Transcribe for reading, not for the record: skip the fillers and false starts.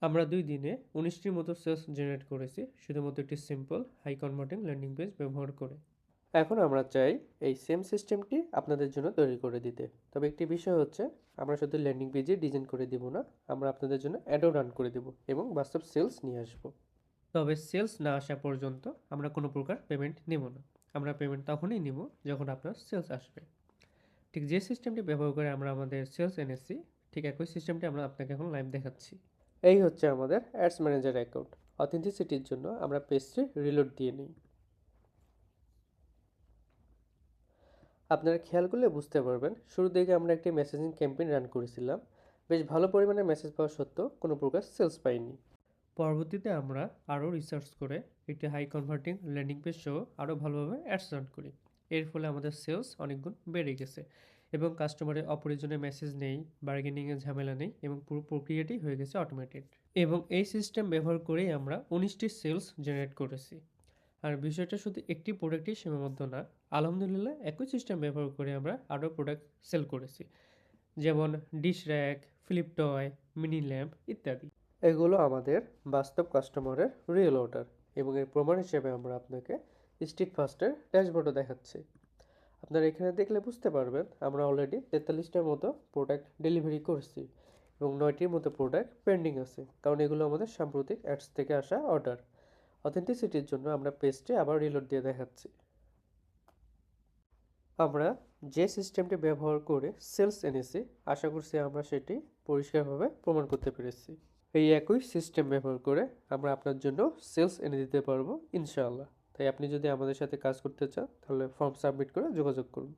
আমরা 2 দিনে 19টির মতো সেলস জেনারেট করেছি শুধুমাত্র একটি simple high converting landing page ব্যবহার করে। এখন আমরা চাই এই সেম সিস্টেমটি আপনাদের জন্য তৈরি করে দিতে। তবে একটি বিষয় হচ্ছে, আমরা শুধু ল্যান্ডিং পেজে ডিজাইন করে দিব না, আমরা আপনাদের জন্য অ্যাডও রান করে দেব এবং বাস্তব সেলস নিয়ে আসব। তবে সেলস না আসা পর্যন্ত আমরা কোনো প্রকার পেমেন্ট নেব না। আমরা পেমেন্ট তখনই নিব যখন আপনার সেলস আসবে। ঠিক যে সিস্টেমটি ব্যবহার করে আমরা আমাদের সেলস এনেছি, ঠিক একই সিস্টেমটি আমরা আপনাকে এখন লাইভ দেখাচ্ছি। এই হচ্ছে আমাদের অ্যাডস ম্যানেজার অ্যাকাউন্ট। অথেন্টিসিটির জন্য আমরা পেজটি রিলোড দিয়ে নিই। আপনারা খেয়াল করলে বুঝতে পারবেন, শুরুর দিকে আমরা একটি মেসেজিং ক্যাম্পেইন রান করেছিলাম। বেশ ভালো পরিমাণে মেসেজ পাওয়া সত্ত্বেও কোনো প্রকার সেলস পাইনি। পরবর্তীতে আমরা আরও রিসার্চ করে একটি হাই কনভার্টিং ল্যান্ডিং পেজ সহ আরও ভালোভাবে অ্যাডস রান করি। এর ফলে আমাদের সেলস অনেকগুণ বেড়ে গেছে এবং কাস্টমারের অপ্রয়োজনীয় মেসেজ নেই, বার্গেনিংয়ের ঝামেলা নেই এবং পুরো প্রক্রিয়াটি হয়ে গেছে অটোমেটেড। এবং এই সিস্টেম ব্যবহার করেই আমরা 19টি সেলস জেনারেট করেছি। আর বিষয়টা শুধু একটি প্রোডাক্টই সীমাবদ্ধ না। আলহামদুলিল্লাহ একই সিস্টেম ব্যবহার করে আমরা আরও প্রোডাক্ট সেল করেছি, যেমন dish rack, flip toy, mini lamp ইত্যাদি। এগুলো আমাদের বাস্তব কাস্টমারের রিয়েল অর্ডার এবং এর প্রমাণ হিসেবে আমরা আপনাকে স্ট্রিট ফাস্টের ড্যাশবোর্ডও দেখাচ্ছি। আপনারা এখানে দেখলে বুঝতে পারবেন আমরা অলরেডি 43টার মতো প্রোডাক্ট ডেলিভারি করছি এবং 9টির মতো প্রোডাক্ট পেন্ডিং আছে, কারণ এগুলো আমাদের সাম্প্রতিক অ্যাডস থেকে আসা অর্ডার। অথেন্টিসিটির জন্য আমরা পেজটি আবার রিলোড দিয়ে দেখাচ্ছি। আমরা যে সিস্টেমটি ব্যবহার করে সেলস এনেছি, আশা করছি আমরা সেটি পরিষ্কারভাবে প্রমাণ করতে পেরেছি। এই একই সিস্টেম ব্যবহার করে আমরা আপনার জন্য সেলস এনে দিতে পারবো ইনশাআল্লাহ। তাই আপনি যদি আমাদের সাথে কাজ করতে চান, তাহলে ফর্ম সাবমিট করে যোগাযোগ করুন।